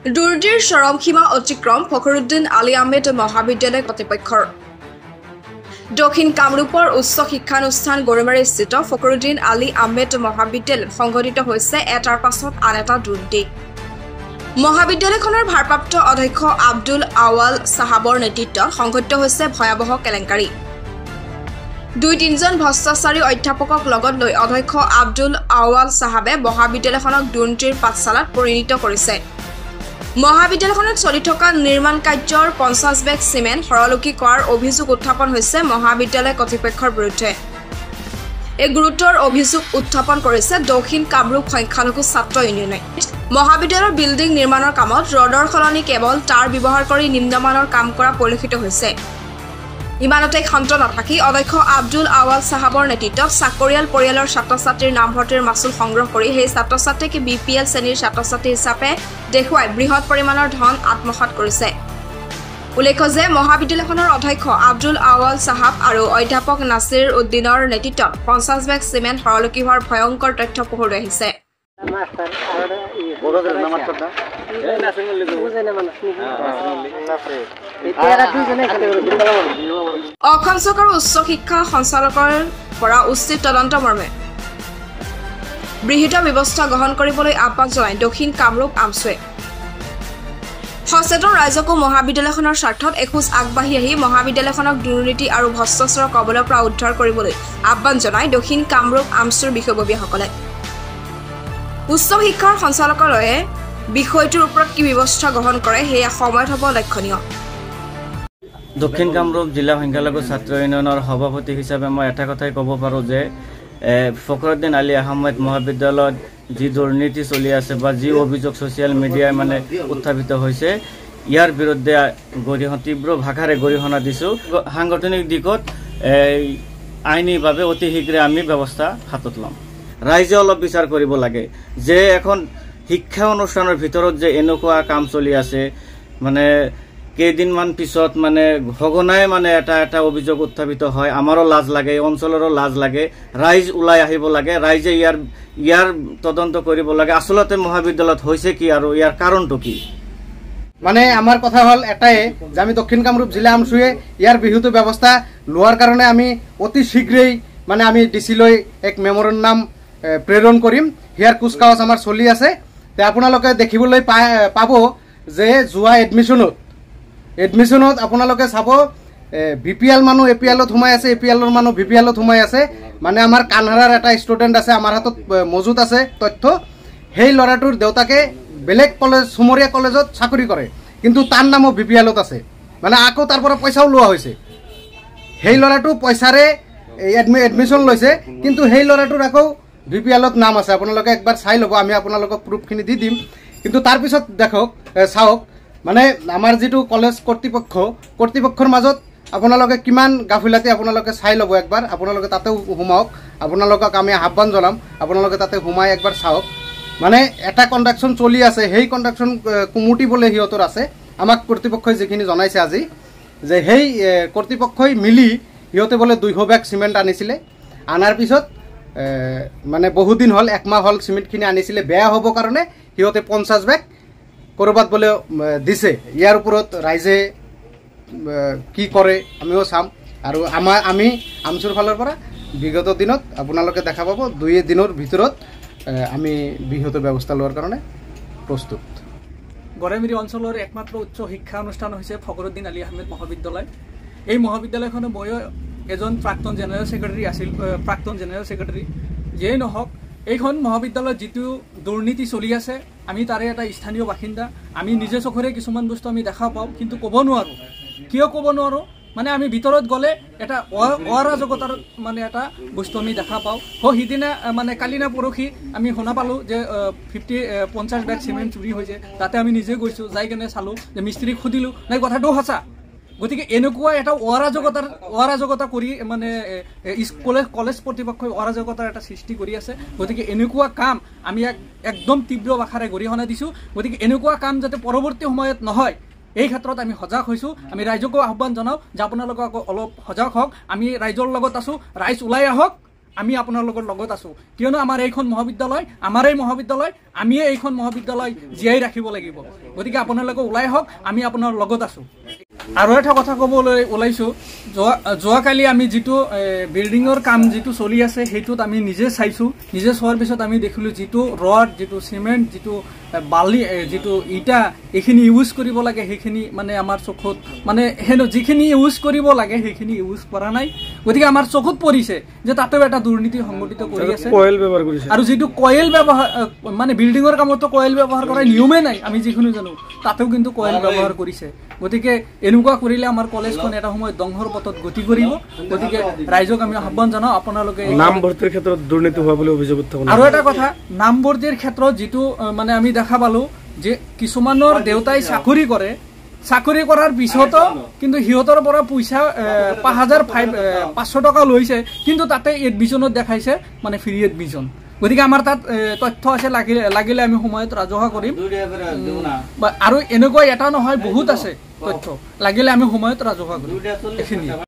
দুৰ্নীতিৰ চৰম সীমা অতিক্ৰম ফখৰুদ্দিন আলী আহমেদ মহাবিদ্যালয় কৰ্তৃপক্ষৰ দক্ষিণ কামৰূপৰ উচ্চ শিক্ষানুষ্ঠান গৰুমাৰীস্থিত ফখৰুদ্দিন আলী আহমেদ মহাবিদ্যালয়ত সংঘটিত হৈছে এটাৰ পাছত আন এটা দুৰ্নীতি। মহাবিদ্যালয়খনৰ ভাৰপ্ৰাপ্ত অধ্যক্ষ আব্দুল আৱাল সাহাবৰ নেতৃত্বত সংঘটিত হৈছে ভয়াৱহ কেলেংকাৰী। 2-3জন ভ্ৰষ্টাচাৰী অধ্যাপকক লগত লৈ অধ্যক্ষ আব্দুল আৱাল সাহাবে মহাবিদ্যালয়খনক দুৰ্নীতিৰ পাঠশালাত পৰিণত কৰিছে। মহাবিদ্যালয়খনত চলি থকা নিৰ্মাণ কাৰ্যৰ 50 বেগ চিমেণ্ট সৰলকি কৰাৰ অভিযোগ উত্থাপন হৈছে মহাবিদ্যালয় কৰ্তৃপক্ষৰ বিৰুদ্ধে। এই গুৰুতৰ অভিযোগ উত্থাপন কৰিছে দক্ষিণ কামৰূপ সংখ্যালঘু ছাত্ৰ ইউনিয়নে। মহাবিদ্যালয়ৰ বিল্ডিং নিৰ্মাণৰ কামত ৰডৰ সলনি কেৱল তাৰ ব্যৱহাৰ কৰি নিম্নমানৰ কাম কৰা পৰিলক্ষিত হৈছে। ইমানতে ক্ষান্ত নাথাকি অধ্যক্ষ আব্দুল আৱাল সাহাবৰ নেতৃত্বত চাকৰিয়াল পৰিয়ালৰ ছাত্ৰ-ছাত্ৰীৰ নামভৰ্তিৰ মাচুল সংগ্ৰহ কৰি সেই ছাত্ৰ-ছাত্ৰীক BPL শ্ৰেণীৰ ছাত্ৰ-ছাত্ৰী হিচাপে দেখুৱাই বৃহৎ পৰিমাণৰ ধন আত্মসাৎ কৰিছে। উল্লেখ্য যে মহাবিদ্যালয়খনৰ অধ্যক্ষ আব্দুল আৱাল সাহাব আৰু অধ্যাপক নাছিৰ উদ্দিনৰ নেতৃত্বত 50 বেগ চিমেণ্ট সৰলকি হোৱাৰ ভয়ংকৰ তথ্য পোহৰলৈ আহিছে। অসম চৰকাৰৰ উচ্চ শিক্ষা সঞ্চালকৰ পৰা উচিত তদন্ত মৰ্মে বৃহৎ ব্যৱস্থা গ্ৰহণ কৰিবলৈ আহ্বান জনায় দক্ষিণ কামৰূপ আমছুৱে। সচেতন ৰাইজকো মহাবিদ্যালয়খনৰ স্বাৰ্থত এখোজ আগবাঢ়ি আহি মহাবিদ্যালয়খনক দুৰ্নীতি আৰু ভ্ৰষ্টাচাৰৰ কবলৰ পৰা উদ্ধাৰ কৰিবলৈ আহ্বান জনায় দক্ষিণ কামৰূপ আমছুৰ বিষয়ববীয়াসকলে। উচ্চ শিক্ষাৰ সঞ্চালকালয়ে বিষয়টোৰ ওপৰত কি ব্যৱস্থা গ্ৰহণ কৰে সেয়া সময়ত হ'ব লক্ষণীয়। দক্ষিণ কামৰূপ জিলা সংখ্যালঘু ছাত্ৰ ইউনিয়নৰ সভাপতি হিচাপে মই এটা কথাই ক'ব পাৰোঁ যে ফখৰুদ্দিন আলী আহমেদ মহাবিদ্যালয়ত যি দুৰ্নীতি চলি আছে বা যি অভিযোগ ছ'চিয়েল মিডিয়াই উত্থাপিত হৈছে ইয়াৰ বিৰুদ্ধে তীব্ৰ ভাষাৰে গৰিহণা দিছোঁ। সাংগঠনিক দিশত আইনীভাৱে অতি শীঘ্ৰে আমি ব্যৱস্থা হাতত ল'ম। ৰাইজে অলপ বিচাৰ কৰিব লাগে যে এখন শিক্ষা অনুষ্ঠানৰ ভিতৰত যে এনেকুৱা কাম চলি আছে কেইদিনমান পিছত সঘনাই এটা অভিযোগ উত্থাপিত হয়। আমাৰো লাজ লাগে, অঞ্চলৰো লাজ লাগে, ৰাইজ ওলাই আহিব লাগে, ৰাইজে ইয়াৰ তদন্ত কৰিব লাগে আচলতে মহাবিদ্যালয়ত হৈছে কি আৰু ইয়াৰ কাৰণটো কি। আমাৰ কথা হ'ল এটাই যে আমি দক্ষিণ কামৰূপ জিলা আমছুৱে ইয়াৰ বিহিত ব্যৱস্থা লোৱাৰ কাৰণে আমি অতি শীঘ্ৰেই আমি ডিচিলৈ এক মেমৰেণ্ডাম প্ৰেৰণ কৰিম। ইয়াৰ কুচকাৱাজ আমাৰ চলি আছে। আপোনালোকে দেখিবলৈ পাব যে যোৱা এডমিশ্যনত আপোনালোকে চাব BPL মানুহ APLত সোমাই আছে, APLৰ মানুহ BPLত সোমাই আছে। আমাৰ কানহাৰাৰ এটা ষ্টুডেণ্ট আছে, আমাৰ হাতত মজুত আছে তথ্য। সেই ল'ৰাটোৰ দেউতাকে বেলেগ কলেজ চুমৰীয়া কলেজত চাকৰি কৰে, কিন্তু তাৰ নামো BPLত আছে। আকৌ তাৰ পৰা পইচাও লোৱা হৈছে। সেই ল'ৰাটো পইচাৰে এডমিশ্যন লৈছে, কিন্তু সেই ল'ৰাটোৰ আকৌ BPLত নাম আছে। আপোনালোকে একবাৰ চাই ল'ব, আমি আপোনালোকক প্ৰুফখিনি দি দিম। কিন্তু তাৰপিছত চাওক আমাৰ যিটো কলেজ কৰ্তৃপক্ষৰ মাজত আপোনালোকে কিমান গাফিলতি আপোনালোকে চাই ল'ব একবাৰ। আপোনালোকে তাতেও সোমাওক, আপোনালোকক আমি আহ্বান জনাম আপোনালোকে তাতে সোমাই একবাৰ চাওক। এটা কণ্ডাকশ্যন চলি আছে, সেই কণ্ডাকশ্যন কুমুটিবলৈ সিহঁতৰ আছে। আমাক কৰ্তৃপক্ষই যিখিনি জনাইছে আজি যে সেই কৰ্তৃপক্ষই মিলি সিহঁতে বোলে 200 বেগ চিমেণ্ট আনিছিলে। আনাৰ পিছত বহুদিন হ'ল, 1 মাহ হ'ল চিমেণ্টখিনি আনিছিলে। বেয়া হ'ব কাৰণে সিহঁতে 50 বেগ ক'ৰবাত বোলে দিছে। ইয়াৰ ওপৰত ৰাইজে কি কৰে আমিও চাম। আৰু আমি আমছুৰ ফালৰ পৰা বিগত দিনত আপোনালোকে দেখা পাব 2 দিনৰ ভিতৰত আমি বৃহৎ ব্যৱস্থা লোৱাৰ কাৰণে প্ৰস্তুত। গড়েমিৰি অঞ্চলৰ একমাত্ৰ উচ্চ শিক্ষা অনুষ্ঠান হৈছে ফখৰুদ্দিন আলী আহমেদ মহাবিদ্যালয়। এই মহাবিদ্যালয়খনৰ ময়ো এজন প্ৰাক্তন জেনেৰেল ছেক্ৰেটাৰী যিয়েই নহওক, এইখন মহাবিদ্যালয়ত যিটো দুৰ্নীতি চলি আছে আমি তাৰে এটা স্থানীয় বাসিন্দা। আমি নিজে চকুৰে কিছুমান বস্তু আমি দেখা পাওঁ, কিন্তু ক'ব নোৱাৰোঁ। কিয় ক'ব নোৱাৰোঁ আমি ভিতৰত গ'লে এটা অৰাজকতাৰ এটা বস্তু আমি দেখা পাওঁ। সিদিনা কালি না পৰহি আমি শুনা পালোঁ যে 50 বেগ চিমেণ্ট চুৰি হৈছে। তাতে আমি নিজে গৈছোঁ, যাই কেনে চালোঁ যে মিস্ত্ৰীক সুধিলোঁ, নাই কথাটো সঁচা। গতিকে এনেকুৱা এটা অৰাজকতা কৰি কলেজ কৰ্তৃপক্ষই অৰাজকতাৰ এটা সৃষ্টি কৰি আছে। গতিকে এনেকুৱা কাম আমি একদম তীব্ৰ ভাষাৰে গৰিহণা দিছোঁ। গতিকে এনেকুৱা কাম যাতে পৰৱৰ্তী সময়ত নহয় এই ক্ষেত্ৰত আমি সজাগ হৈছোঁ। আমি ৰাইজকো আহ্বান জনাওঁ যে আপোনালোকে অলপ সজাগ হওক। আমি ৰাইজৰ লগত আছোঁ, ৰাইজ ওলাই আহক আমি আপোনালোকৰ লগত আছো কিয়নো আমাৰ এইখন মহাবিদ্যালয় আমাৰেই মহাবিদ্যালয় আমিয়ে এইখন মহাবিদ্যালয় জীয়াই ৰাখিব লাগিব গতিকে আপোনালোকে ওলাই হওক আমি আপোনাৰ লগত আছো আৰু এটা কথা ক'বলৈ ওলাইছো যোৱাকালি আমি যিটো বিল্ডিঙৰ কাম যিটো চলি আছে সেইটোত আমি নিজে চাইছো নিজে চোৱাৰ পিছত আমি দেখিলো যিটো ৰড যিটো চিমেণ্ট যিটো বালি যিটো ইটা এইখিনি ইউজ কৰিব লাগে সেইখিনি মানে আমাৰ চকুত মানে যিখিনি ইউজ কৰিব লাগে সেইখিনি ইউজ কৰা নাই গতিকে আমাৰ চকুত পৰিছে যে তাতেও এটা দুৰ্নীতি সংগঠিত কৰি আছে আৰু যিটো কয়েল ব্যৱহাৰ মানে বিল্ডিঙৰ কামতো কয়েল ব্যৱহাৰ কৰাৰ নিয়মে নাই আমি যিখিনি জানো তাতেও কিন্তু কয়েল ব্যৱহাৰ কৰিছে গতিকে এনেকুৱা কৰিলে আমাৰ কলেজখন এটা সময়ত ধ্বংসৰ পথত গতি কৰিব গতিকে ৰাইজক আমি আহ্বান জনাওঁ আপোনালোকে নামভৰ্তিৰ ক্ষেত্ৰত দুৰ্নীতি হোৱা বুলি অভিযোগ উত্থাপন আৰু এটা কথা নামভৰ্তিৰ ক্ষেত্ৰত যিটো মানে আমি দেখা পালো যে কিছুমানৰ দেউতাই চাকৰি কৰাৰ পিছতো কিন্তু সিহঁতৰ পৰা পইচা 5,500 টকা লৈছে কিন্তু তাতে এডমিশ্যনত দেখাইছে মানে ফ্ৰী এডমিশ্যন গতিকে আমাৰ তাত তথ্য আছে লাগিলে আমি সময়ত ৰাজহুৱা কৰিম আৰু এনেকুৱা এটা নহয় বহুত আছে তথ্য লাগিলে আমি সময়ত ৰাজহুৱা কৰিম এইখিনি